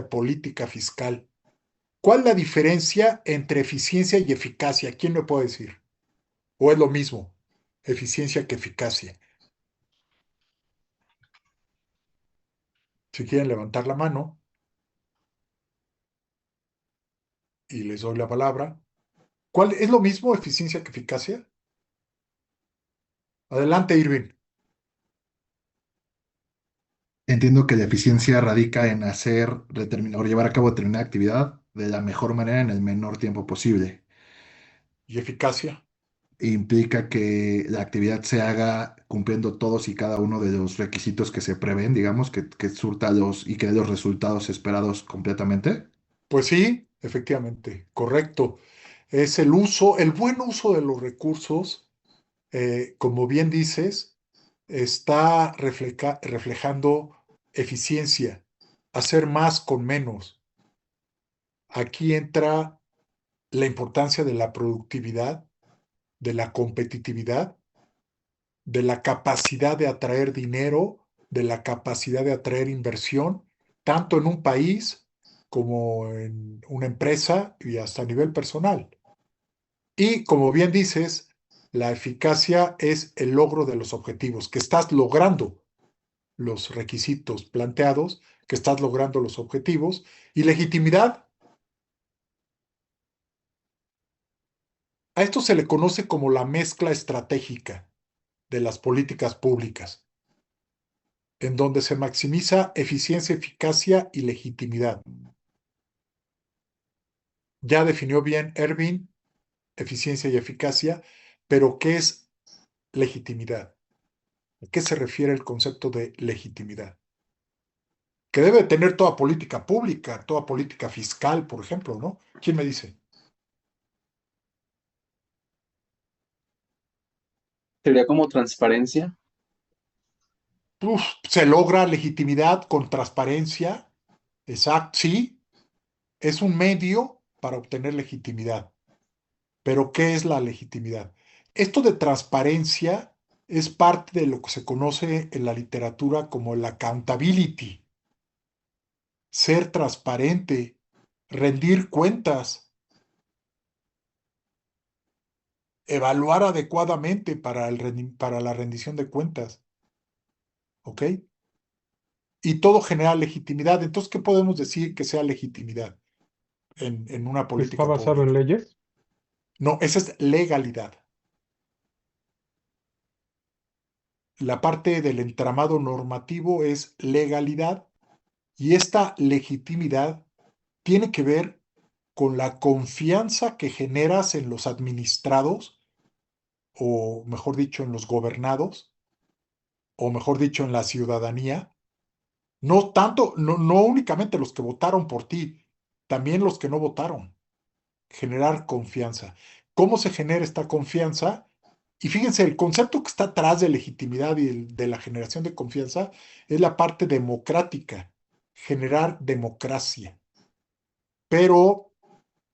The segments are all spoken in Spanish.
de política fiscal. ¿Cuál es la diferencia entre eficiencia y eficacia? ¿Quién me puede decir? ¿O es lo mismo, eficiencia que eficacia? Si quieren levantar la mano y les doy la palabra. ¿Cuál es lo mismo eficiencia que eficacia? Adelante, Irving. Entiendo que la eficiencia radica en o llevar a cabo determinada actividad de la mejor manera en el menor tiempo posible. ¿Y eficacia? Implica que la actividad se haga cumpliendo todos y cada uno de los requisitos que se prevén, digamos, que surta y que dé los resultados esperados completamente. Pues sí, efectivamente, correcto. Es el uso, el buen uso de los recursos, como bien dices, está reflejando eficiencia, hacer más con menos. Aquí entra la importancia de la productividad, de la competitividad, de la capacidad de atraer dinero, de la capacidad de atraer inversión, tanto en un país como en una empresa y hasta a nivel personal. Y como bien dices, la eficacia es el logro de los objetivos, que estás logrando los requisitos planteados, que estás logrando los objetivos. Y legitimidad, a esto se le conoce como la mezcla estratégica de las políticas públicas, en donde se maximiza eficiencia, eficacia y legitimidad. Ya definió bien Ervin eficiencia y eficacia, pero ¿qué es legitimidad? ¿A qué se refiere el concepto de legitimidad? Que debe tener toda política pública, toda política fiscal, por ejemplo, ¿no? ¿Quién me dice? Sería como transparencia. Uf, se logra legitimidad con transparencia, exacto, sí, es un medio para obtener legitimidad. Pero ¿qué es la legitimidad? Esto de transparencia es parte de lo que se conoce en la literatura como el accountability, ser transparente, rendir cuentas, evaluar adecuadamente para la rendición de cuentas, ¿ok? Y todo genera legitimidad. Entonces, ¿qué podemos decir que sea legitimidad en una ¿Está política basado en pública? leyes? No, esa es legalidad. La parte del entramado normativo es legalidad y esta legitimidad tiene que ver con la confianza que generas en los administrados, o mejor dicho, en los gobernados, o mejor dicho, en la ciudadanía. No tanto, no únicamente los que votaron por ti, también los que no votaron. Generar confianza. ¿Cómo se genera esta confianza? Y fíjense, el concepto que está atrás de legitimidad y de la generación de confianza es la parte democrática, generar democracia. Pero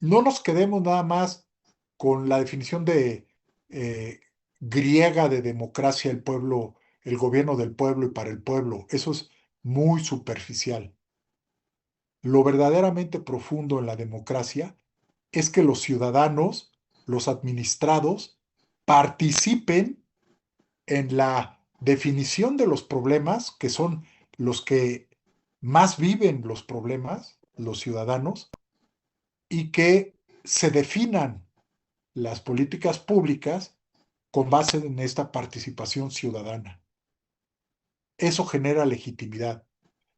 no nos quedemos nada más con la definición de eh, griega de democracia, el pueblo, el gobierno del pueblo y para el pueblo. Eso es muy superficial. Lo verdaderamente profundo en la democracia es que los ciudadanos, los administrados, participen en la definición de los problemas, que son los que más viven los problemas, los ciudadanos, y que se definan las políticas públicas con base en esta participación ciudadana. Eso genera legitimidad.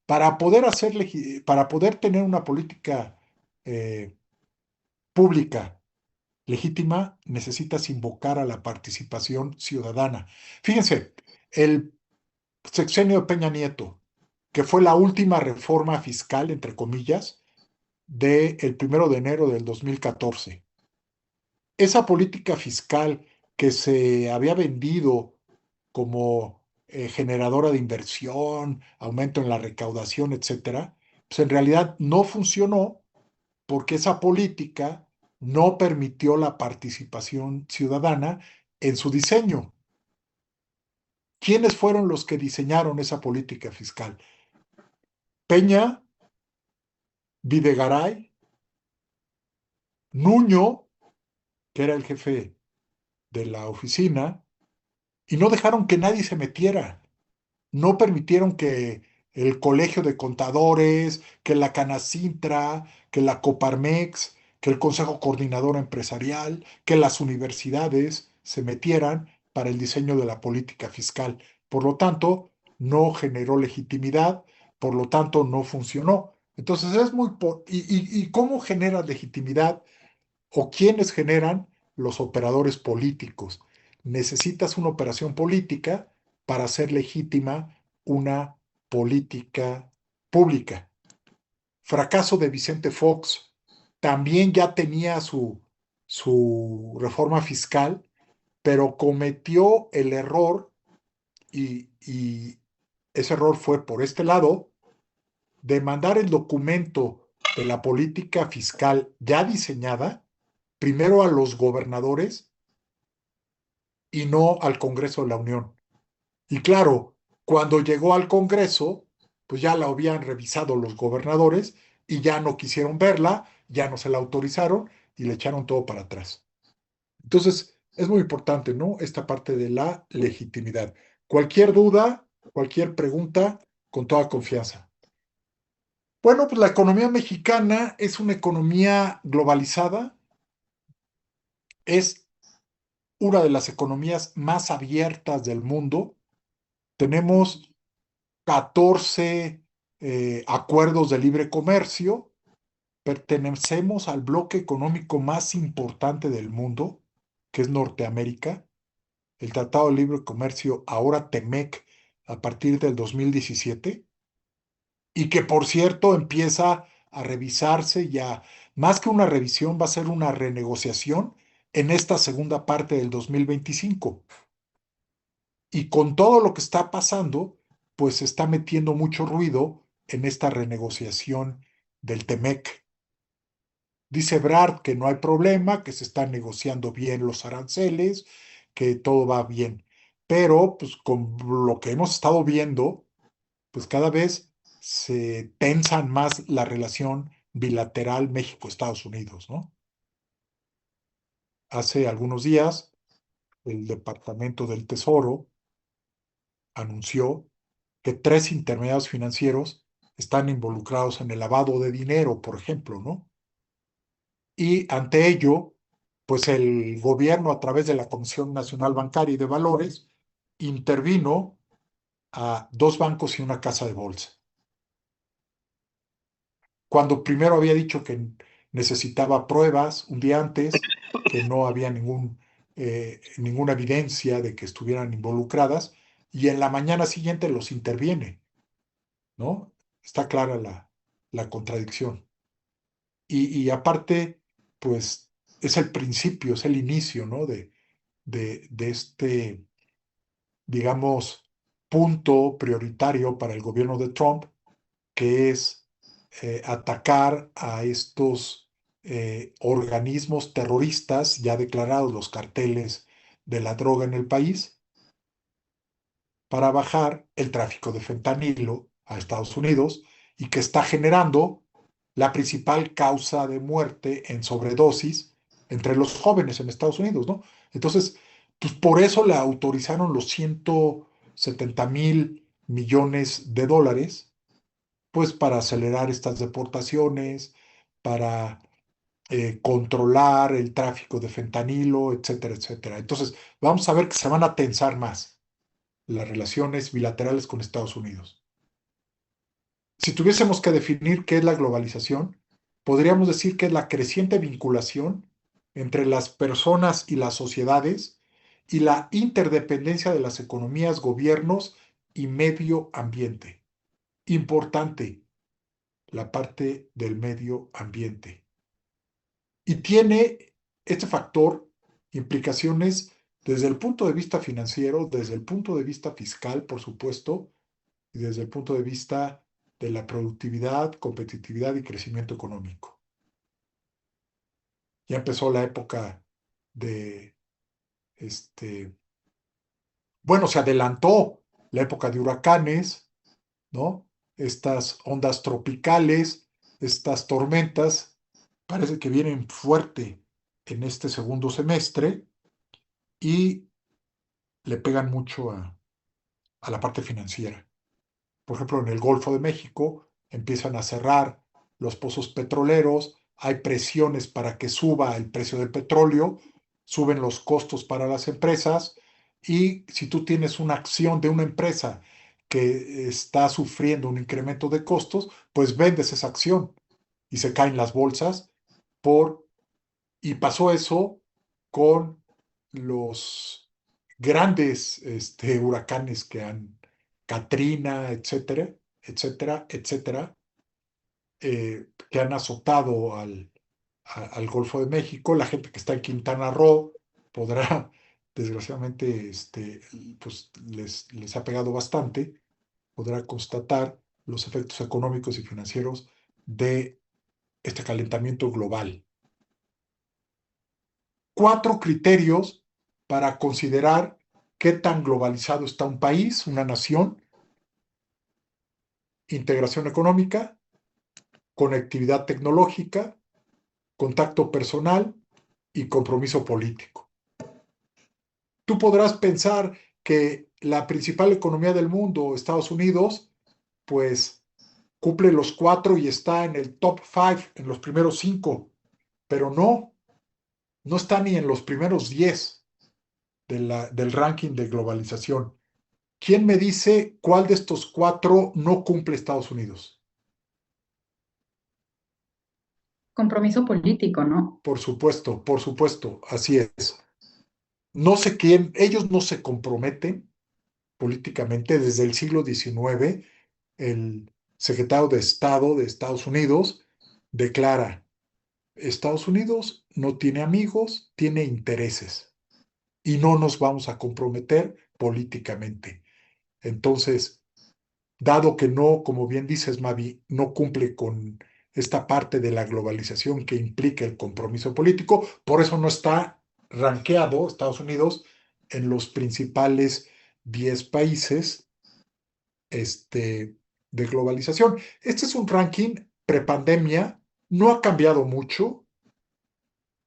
Para poder tener una política eh, pública legítima, necesitas invocar a la participación ciudadana. Fíjense, el sexenio de Peña Nieto, que fue la última reforma fiscal, entre comillas, del 1 de enero del 2014. Esa política fiscal que se había vendido como generadora de inversión, aumento en la recaudación, etcétera, pues en realidad no funcionó porque esa política no permitió la participación ciudadana en su diseño. ¿Quiénes fueron los que diseñaron esa política fiscal? Peña Videgaray, Nuño, que era el jefe de la oficina, y no dejaron que nadie se metiera. No permitieron que el Colegio de Contadores, que la Canacintra, que la Coparmex, que el Consejo Coordinador Empresarial, que las universidades se metieran para el diseño de la política fiscal. Por lo tanto, no generó legitimidad, por lo tanto, no funcionó. Entonces, es muy... ¿Y cómo genera legitimidad o quiénes generan los operadores políticos? Necesitas una operación política para hacer legítima una política pública. Fracaso de Vicente Fox. También ya tenía su reforma fiscal, pero cometió el error y ese error fue por este lado de mandar el documento de la política fiscal ya diseñada primero a los gobernadores y no al Congreso de la Unión. Y claro, cuando llegó al Congreso, pues ya la habían revisado los gobernadores y ya no quisieron verla, ya no se la autorizaron y le echaron todo para atrás. Entonces, es muy importante, ¿no? Esta parte de la legitimidad. Cualquier duda, cualquier pregunta, con toda confianza. Bueno, pues la economía mexicana es una economía globalizada, es una de las economías más abiertas del mundo. Tenemos 14 acuerdos de libre comercio. Pertenecemos al bloque económico más importante del mundo, que es Norteamérica. El Tratado de Libre Comercio, ahora TEMEC, a partir del 2017, y que por cierto empieza a revisarse ya, más que una revisión, va a ser una renegociación en esta segunda parte del 2025. Y con todo lo que está pasando, pues se está metiendo mucho ruido en esta renegociación del TEMEC. Dice Ebrard que no hay problema, que se están negociando bien los aranceles, que todo va bien. Pero, pues con lo que hemos estado viendo, pues cada vez se tensan más la relación bilateral México-Estados Unidos, ¿no? Hace algunos días, el Departamento del Tesoro anunció que 3 intermediarios financieros están involucrados en el lavado de dinero, por ejemplo, ¿no? Y ante ello, pues el gobierno a través de la Comisión Nacional Bancaria y de Valores intervino a 2 bancos y una casa de bolsa. Cuando primero había dicho que necesitaba pruebas un día antes, que no había ninguna evidencia de que estuvieran involucradas, y en la mañana siguiente los interviene, ¿no? Está clara la contradicción. Y aparte, pues es el principio, es el inicio, ¿no? De este, digamos, punto prioritario para el gobierno de Trump, que es atacar a estos organismos terroristas ya declarados, los carteles de la droga en el país, para bajar el tráfico de fentanilo a Estados Unidos y que está generando la principal causa de muerte en sobredosis entre los jóvenes en Estados Unidos, ¿no? Entonces, pues por eso le autorizaron los 170.000 millones de dólares, pues para acelerar estas deportaciones, para controlar el tráfico de fentanilo, etcétera, etcétera. Entonces, vamos a ver que se van a tensar más las relaciones bilaterales con Estados Unidos. Si tuviésemos que definir qué es la globalización, podríamos decir que es la creciente vinculación entre las personas y las sociedades y la interdependencia de las economías, gobiernos y medio ambiente. Importante la parte del medio ambiente. Y tiene este factor implicaciones desde el punto de vista financiero, desde el punto de vista fiscal, por supuesto, y desde el punto de vista de la productividad, competitividad y crecimiento económico. Ya empezó la época de, bueno, se adelantó la época de huracanes, ¿no? Estas ondas tropicales Estas tormentas parece que vienen fuerte en este segundo semestre y le pegan mucho a la parte financiera. Por ejemplo, en el Golfo de México empiezan a cerrar los pozos petroleros, hay presiones para que suba el precio del petróleo, suben los costos para las empresas y si tú tienes una acción de una empresa que está sufriendo un incremento de costos, pues vendes esa acción y se caen las bolsas por y pasó eso con los grandes huracanes que han, Katrina, etcétera, etcétera, etcétera, que han azotado al Golfo de México. La gente que está en Quintana Roo podrá, desgraciadamente, pues les ha pegado bastante, podrá constatar los efectos económicos y financieros de este calentamiento global. 4 criterios para considerar qué tan globalizado está un país, una nación: integración económica, conectividad tecnológica, contacto personal y compromiso político. Tú podrás pensar que la principal economía del mundo, Estados Unidos, pues cumple los 4 y está en el top 5, en los primeros 5, pero no está ni en los primeros 10 del ranking de globalización. ¿Quién me dice cuál de estos 4 no cumple Estados Unidos? Compromiso político, ¿no? Por supuesto, así es. No sé quién, ellos no se comprometen políticamente. Desde el siglo XIX, el secretario de Estado de Estados Unidos declara: Estados Unidos no tiene amigos, tiene intereses y no nos vamos a comprometer políticamente. Entonces, dado que no, como bien dices, Mavi, no cumple con esta parte de la globalización que implica el compromiso político, por eso no está rankeado Estados Unidos en los principales 10 países de globalización. Este es un ranking prepandemia, no ha cambiado mucho.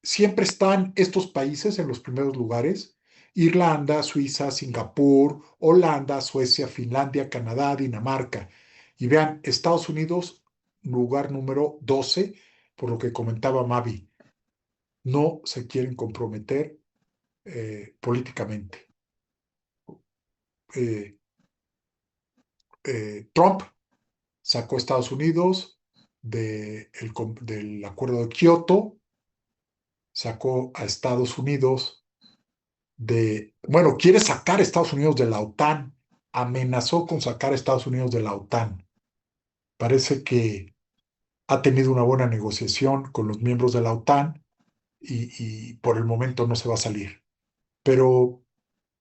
Siempre están estos países en los primeros lugares: Irlanda, Suiza, Singapur, Holanda, Suecia, Finlandia, Canadá, Dinamarca. Y vean, Estados Unidos, lugar número 12, por lo que comentaba Mavi, no se quieren comprometer políticamente. Eh, Trump sacó a Estados Unidos del acuerdo de Kioto, sacó a Estados Unidos bueno, quiere sacar a Estados Unidos de la OTAN, amenazó con sacar a Estados Unidos de la OTAN. Parece que ha tenido una buena negociación con los miembros de la OTAN y por el momento no se va a salir. Pero,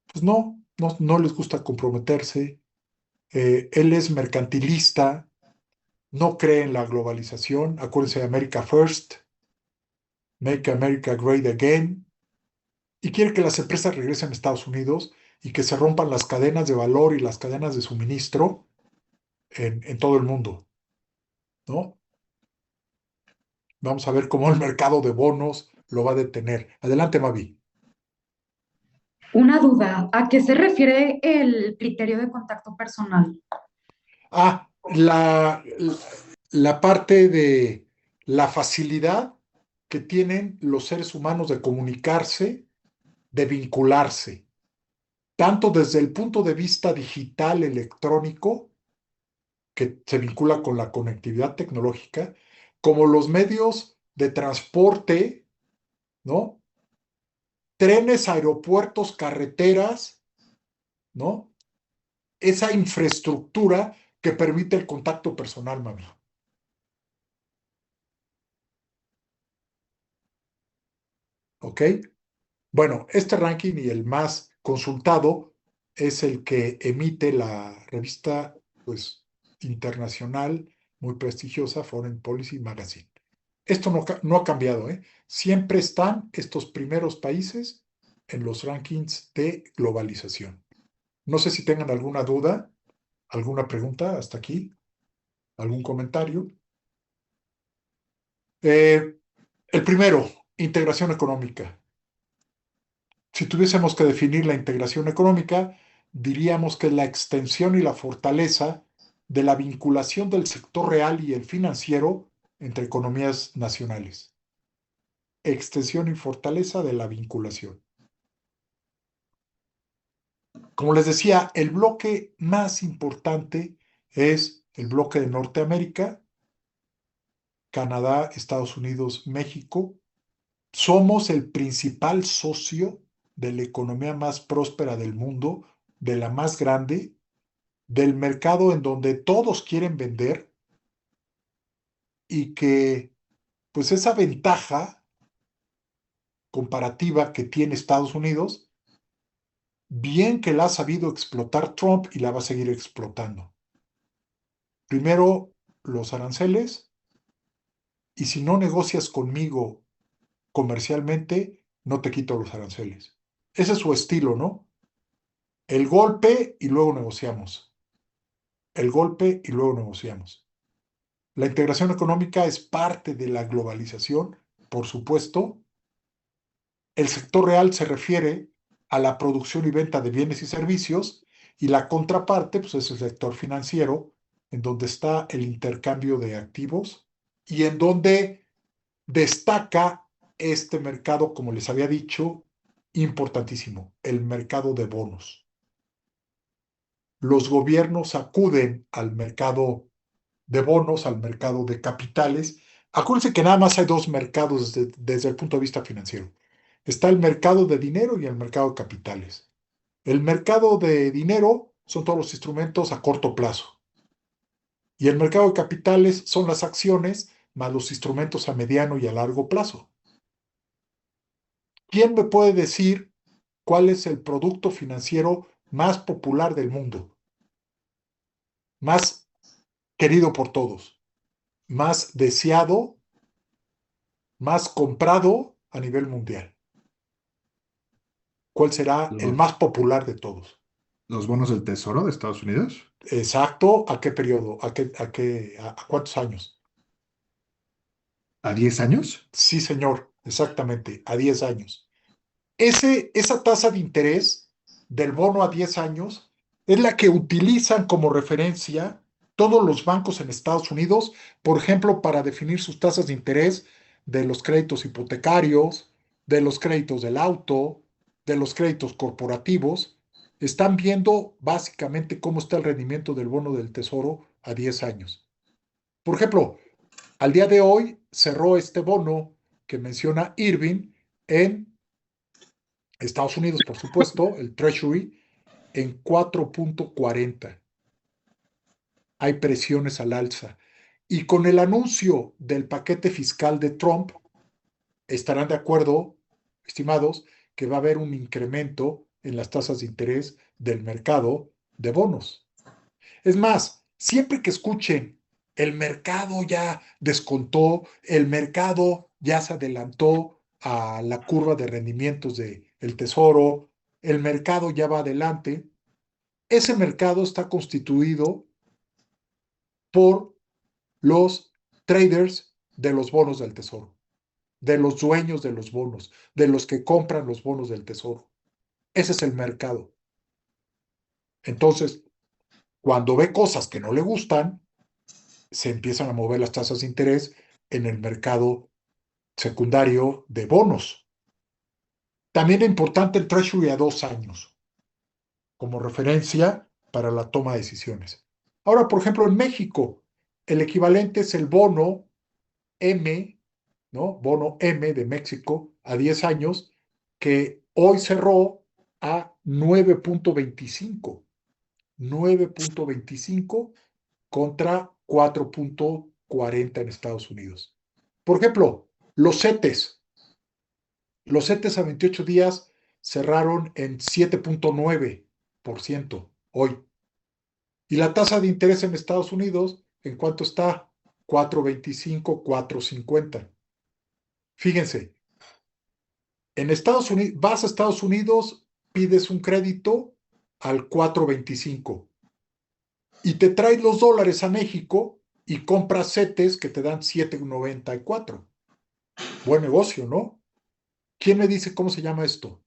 pues no les gusta comprometerse. Él es mercantilista, no cree en la globalización. Acuérdense de America First, Make America Great Again, y quiere que las empresas regresen a Estados Unidos y que se rompan las cadenas de valor y las cadenas de suministro en todo el mundo, ¿no? Vamos a ver cómo el mercado de bonos lo va a detener. Adelante, Mavi. Una duda, ¿a qué se refiere el criterio de contacto personal? Ah, la parte de la facilidad que tienen los seres humanos de comunicarse, de vincularse, tanto desde el punto de vista digital, electrónico, que se vincula con la conectividad tecnológica, como los medios de transporte, ¿no? Trenes, aeropuertos, carreteras, ¿no? Esa infraestructura que permite el contacto personal, mami. ¿Ok? Bueno, este ranking y el más consultado es el que emite la revista, pues, internacional muy prestigiosa, Foreign Policy Magazine. Esto no ha cambiado, ¿eh? Siempre están estos primeros países en los rankings de globalización. No sé si tengan alguna duda, alguna pregunta hasta aquí, algún comentario. Eh, el primero, integración económica. Si tuviésemos que definir la integración económica, diríamos que es la extensión y la fortaleza de la vinculación del sector real y el financiero entre economías nacionales. Extensión y fortaleza de la vinculación. Como les decía, el bloque más importante es el bloque de Norteamérica, Canadá, Estados Unidos, México. Somos el principal socio de la economía más próspera del mundo, de la más grande, del mercado en donde todos quieren vender y que pues esa ventaja comparativa que tiene Estados Unidos, bien que la ha sabido explotar Trump y la va a seguir explotando. Primero los aranceles, y si no negocias conmigo comercialmente, no te quito los aranceles. Ese es su estilo, ¿no? El golpe y luego negociamos. El golpe y luego negociamos. La integración económica es parte de la globalización, por supuesto. El sector real se refiere a la producción y venta de bienes y servicios y la contraparte pues, es el sector financiero, en donde está el intercambio de activos y en donde destaca este mercado, como les había dicho, importantísimo, el mercado de bonos. Los gobiernos acuden al mercado de bonos, al mercado de capitales. Acuérdense que nada más hay dos mercados desde el punto de vista financiero. Está el mercado de dinero y el mercado de capitales. El mercado de dinero son todos los instrumentos a corto plazo. Y el mercado de capitales son las acciones más los instrumentos a mediano y a largo plazo. ¿Quién me puede decir cuál es el producto financiero más popular del mundo? Más querido por todos, más deseado, más comprado a nivel mundial. ¿Cuál será el Lo- más popular de todos? ¿Los bonos del Tesoro de Estados Unidos? Exacto, ¿a qué periodo? ¿A cuántos años? ¿A 10 años? Sí, señor, exactamente, a 10 años. Esa tasa de interés del bono a 10 años es la que utilizan como referencia todos los bancos en Estados Unidos, por ejemplo, para definir sus tasas de interés de los créditos hipotecarios, de los créditos del auto, de los créditos corporativos. Están viendo básicamente cómo está el rendimiento del bono del tesoro a 10 años. Por ejemplo, al día de hoy cerró este bono que menciona Irving en Estados Unidos, por supuesto, el Treasury, en 4.40. Hay presiones al alza. Y con el anuncio del paquete fiscal de Trump, estarán de acuerdo, estimados, que va a haber un incremento en las tasas de interés del mercado de bonos. Es más, siempre que escuchen, el mercado ya descontó, el mercado ya se adelantó a la curva de rendimientos del tesoro, el mercado ya va adelante, ese mercado está constituido por los traders de los bonos del tesoro, de los dueños de los bonos, de los que compran los bonos del tesoro. Ese es el mercado. Entonces, cuando ve cosas que no le gustan, se empiezan a mover las tasas de interés en el mercado secundario de bonos. También es importante el Treasury a 2 años como referencia para la toma de decisiones. Ahora, por ejemplo, en México, el equivalente es el bono M, ¿no? Bono M de México a 10 años, que hoy cerró a 9.25. 9.25 contra 4.40 en Estados Unidos. Por ejemplo, los CETES a 28 días cerraron en 7.9% hoy. Y la tasa de interés en Estados Unidos, ¿en cuánto está? 4.25, 4.50. Fíjense, en Estados Unidos, vas a Estados Unidos, pides un crédito al 4.25 y te traes los dólares a México y compras CETES que te dan 7.94. Buen negocio, ¿no? ¿Quién me dice cómo se llama esto?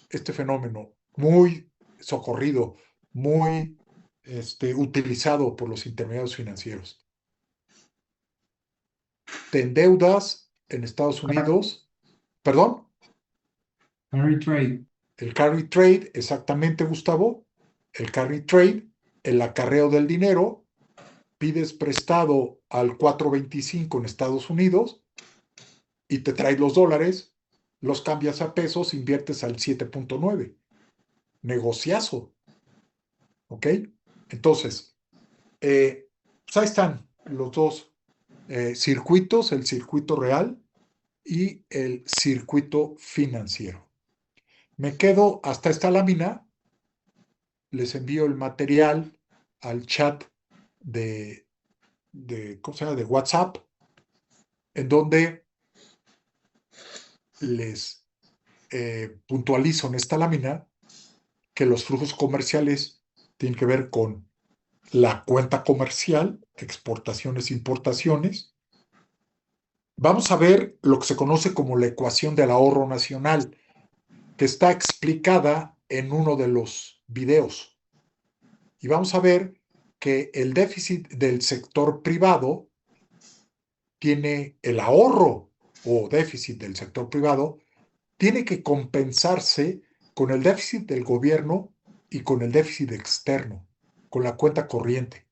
Este fenómeno muy socorrido, muy utilizado por los intermediarios financieros. Te endeudas en Estados Unidos, perdón, Carry trade. el carry trade, exactamente, Gustavo, el carry trade, el acarreo del dinero, pides prestado al 4.25 en Estados Unidos y te traes los dólares, los cambias a pesos, inviertes al 7.9. Negociazo, ¿ok? Entonces, pues ahí están los dos circuitos, el circuito real y el circuito financiero. Me quedo hasta esta lámina, les envío el material al chat ¿cómo se llama? De WhatsApp, en donde les puntualizo en esta lámina que los flujos comerciales tienen que ver con la cuenta comercial, exportaciones, importaciones. Vamos a ver lo que se conoce como la ecuación del ahorro nacional, que está explicada en uno de los videos. Y vamos a ver que el déficit del sector privado tiene el ahorro o déficit del sector privado, tiene que compensarse con el déficit del gobierno y con el déficit externo, con la cuenta corriente.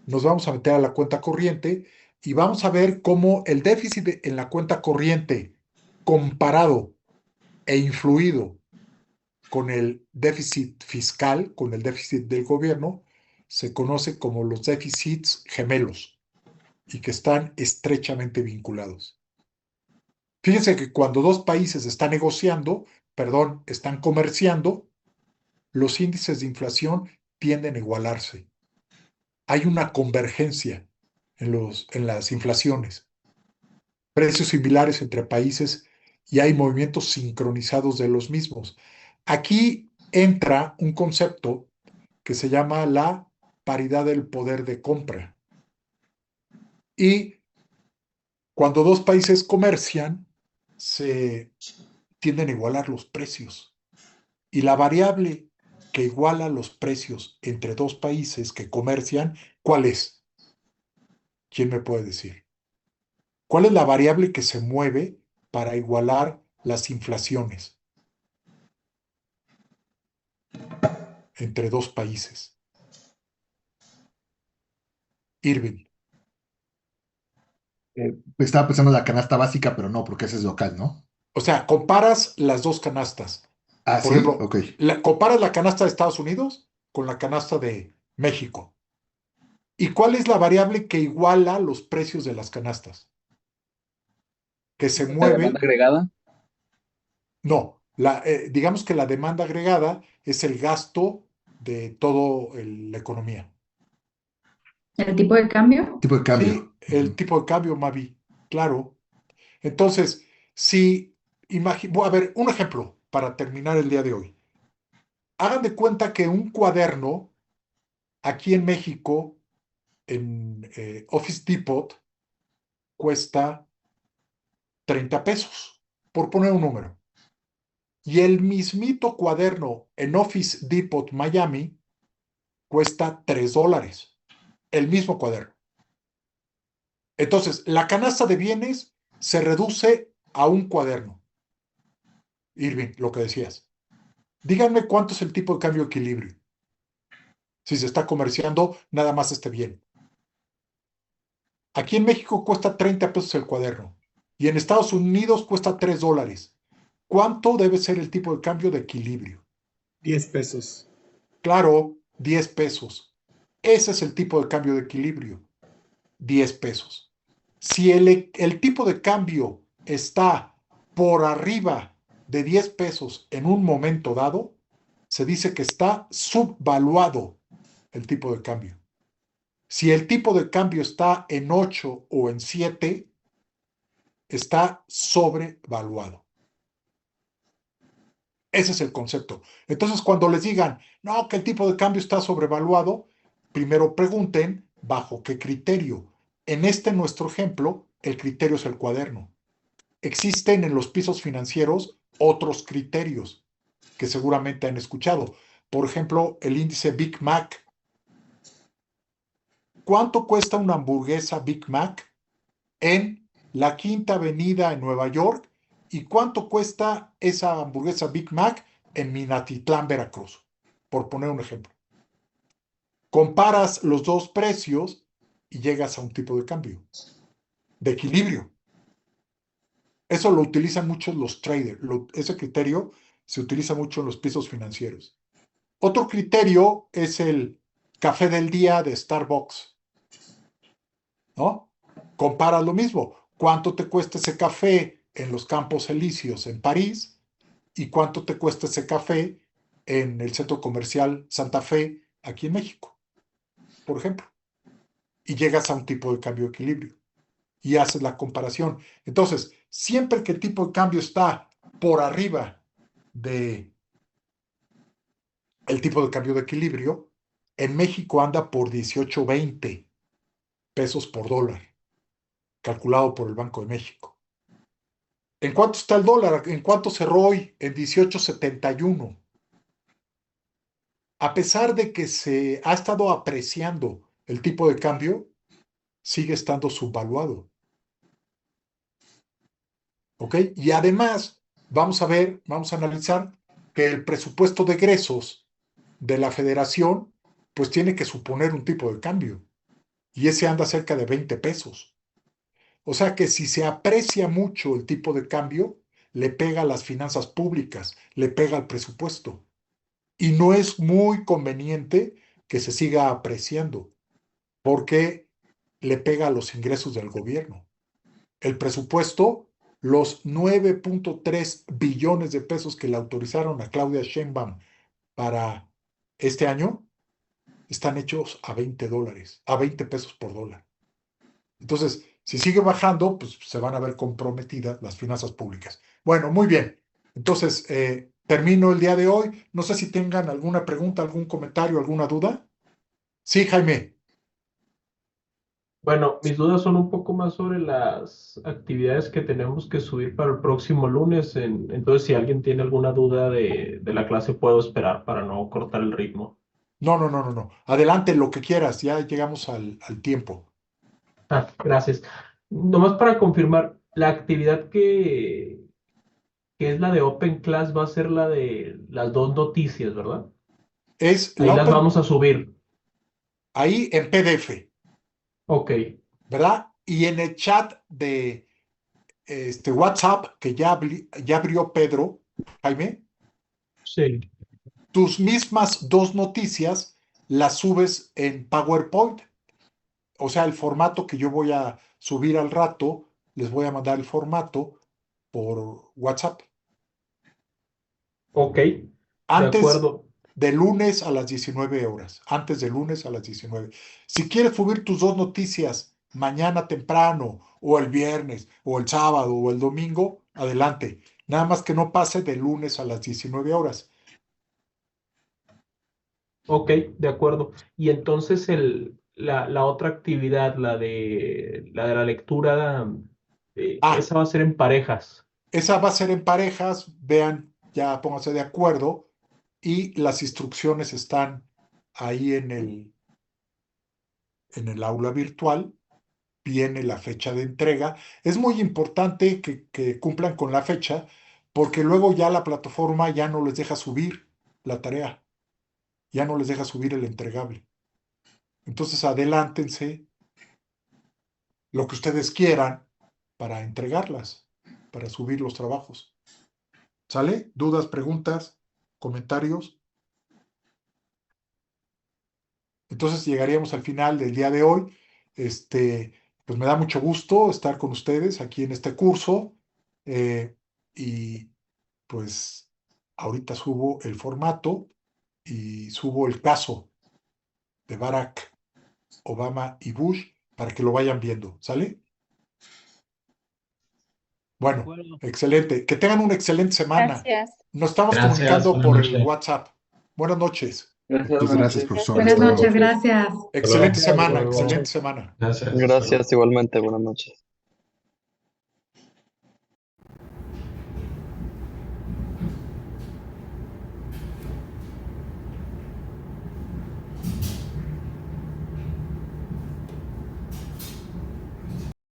Nos vamos a meter a la cuenta corriente y vamos a ver cómo el déficit en la cuenta corriente comparado e influido con el déficit fiscal, con el déficit del gobierno, se conoce como los déficits gemelos y que están estrechamente vinculados. Fíjense que cuando dos países están negociando, perdón, están comerciando, los índices de inflación tienden a igualarse. Hay una convergencia en las inflaciones, precios similares entre países y hay movimientos sincronizados de los mismos. Aquí entra un concepto que se llama la paridad del poder de compra. Y cuando dos países comercian, se tienden a igualar los precios. Y la variable que iguala los precios entre dos países que comercian, ¿cuál es? ¿Quién me puede decir? ¿Cuál es la variable que se mueve para igualar las inflaciones entre dos países? Irving. Estaba pensando en la canasta básica, pero no, porque ese es local, ¿no? O sea, comparas las dos canastas. Ah, Por sí, ejemplo, ok. comparas la canasta de Estados Unidos con la canasta de México. ¿Y cuál es la variable que iguala los precios de las canastas? Que se La demanda mueve. agregada. No, digamos que la demanda agregada es el gasto de toda la economía. ¿El tipo de cambio? Tipo de cambio. Sí, el tipo de cambio, Mavi, claro. Entonces, si a ver, un ejemplo para terminar el día de hoy. Hagan de cuenta que un cuaderno aquí en México, en Office Depot, cuesta 30 pesos, por poner un número. Y el mismito cuaderno en Office Depot Miami cuesta $3. El mismo cuaderno. Entonces, la canasta de bienes se reduce a un cuaderno. Irving, lo que decías. Díganme cuánto es el tipo de cambio equilibrio. Si se está comerciando, nada más este bien. Aquí en México cuesta 30 pesos el cuaderno y en Estados Unidos cuesta $3. ¿Cuánto debe ser el tipo de cambio de equilibrio? 10 pesos. Claro, 10 pesos. Ese es el tipo de cambio de equilibrio. 10 pesos. Si el tipo de cambio está por arriba de 10 pesos en un momento dado, se dice que está subvaluado el tipo de cambio. Si el tipo de cambio está en 8 o en 7, está sobrevaluado. Ese es el concepto. Entonces, cuando les digan, no, que el tipo de cambio está sobrevaluado, primero pregunten bajo qué criterio. En nuestro ejemplo, el criterio es el cuaderno. Existen en los pisos financieros otros criterios que seguramente han escuchado. Por ejemplo, el índice Big Mac. ¿Cuánto cuesta una hamburguesa Big Mac en la Quinta Avenida en Nueva York? ¿Y cuánto cuesta esa hamburguesa Big Mac en Minatitlán, Veracruz? Por poner un ejemplo. Comparas los dos precios y llegas a un tipo de cambio, de equilibrio. Eso lo utilizan mucho los traders. Ese criterio se utiliza mucho en los pisos financieros. Otro criterio es el café del día de Starbucks, ¿no? Compara lo mismo. ¿Cuánto te cuesta ese café en los Campos Elíseos en París? ¿Y cuánto te cuesta ese café en el centro comercial Santa Fe aquí en México, por ejemplo? Y llegas a un tipo de cambio de equilibrio y haces la comparación. Entonces, siempre que el tipo de cambio está por arriba de el tipo de cambio de equilibrio, en México anda por 18.20 pesos por dólar, calculado por el Banco de México. ¿En cuánto está el dólar? ¿En cuánto cerró hoy? En 18.71. A pesar de que se ha estado apreciando el tipo de cambio, sigue estando subvaluado. ¿Ok? Y además, vamos a analizar que el presupuesto de egresos de la federación, pues tiene que suponer un tipo de cambio. Y ese anda cerca de 20 pesos. O sea que si se aprecia mucho el tipo de cambio, le pega a las finanzas públicas, le pega al presupuesto. Y no es muy conveniente que se siga apreciando, porque le pega a los ingresos del gobierno. El presupuesto, los 9.3 billones de pesos que le autorizaron a Claudia Sheinbaum para este año, están hechos a $20, a 20 pesos por dólar. Entonces, si sigue bajando, pues se van a ver comprometidas las finanzas públicas. Bueno, muy bien. Entonces, termino el día de hoy. No sé si tengan alguna pregunta, algún comentario, alguna duda. Sí, Jaime. Bueno, mis dudas son un poco más sobre las actividades que tenemos que subir para el próximo lunes. Entonces, si alguien tiene alguna duda de la clase, puedo esperar para no cortar el ritmo. No, no, no, no, no. Adelante, lo que quieras. Ya llegamos al tiempo. Gracias. Nomás para confirmar, la actividad que es la de Open Class va a ser la de las dos noticias, ¿verdad? Es Ahí la las Open, vamos a subir. ahí en PDF, Ok, ¿verdad? Y en el chat de WhatsApp que ya abrió Pedro, Jaime, sí. tus mismas dos noticias las subes en PowerPoint. O sea, el formato que yo voy a subir al rato, les voy a mandar el formato por WhatsApp. Ok, de Antes acuerdo. de lunes a las 19 horas. Antes de lunes a las 19. Si quieres subir tus dos noticias mañana temprano, o el viernes, o el sábado, o el domingo, adelante. Nada más que no pase de lunes a las 19 horas. Ok, de acuerdo. Y entonces la otra actividad, la de la lectura, Ah, esa va a ser en parejas. esa va a ser en parejas. Vean, ya pónganse de acuerdo. Y las instrucciones están ahí en el aula virtual. Viene la fecha de entrega. Es muy importante que cumplan con la fecha, porque luego ya la plataforma ya no les deja subir la tarea, ya no les deja subir el entregable. Entonces adelántense lo que ustedes quieran para entregarlas, para subir los trabajos. ¿Sale? ¿Dudas, preguntas, comentarios? Entonces llegaríamos al final del día de hoy. Pues me da mucho gusto estar con ustedes aquí en este curso. Y pues ahorita subo el formato y subo el caso de Barack Obama y Bush para que lo vayan viendo. ¿Sale? De Bueno, acuerdo. excelente. Que tengan una excelente semana. Gracias. Nos estamos Gracias, comunicando buenas por el noches. WhatsApp. Buenas noches. Gracias, Muchas buenas gracias, noches. profesor. Buenas Hasta luego. noches, gracias. Excelente Hasta luego. semana, Hasta luego. excelente semana. Gracias. Gracias, igualmente, buenas noches.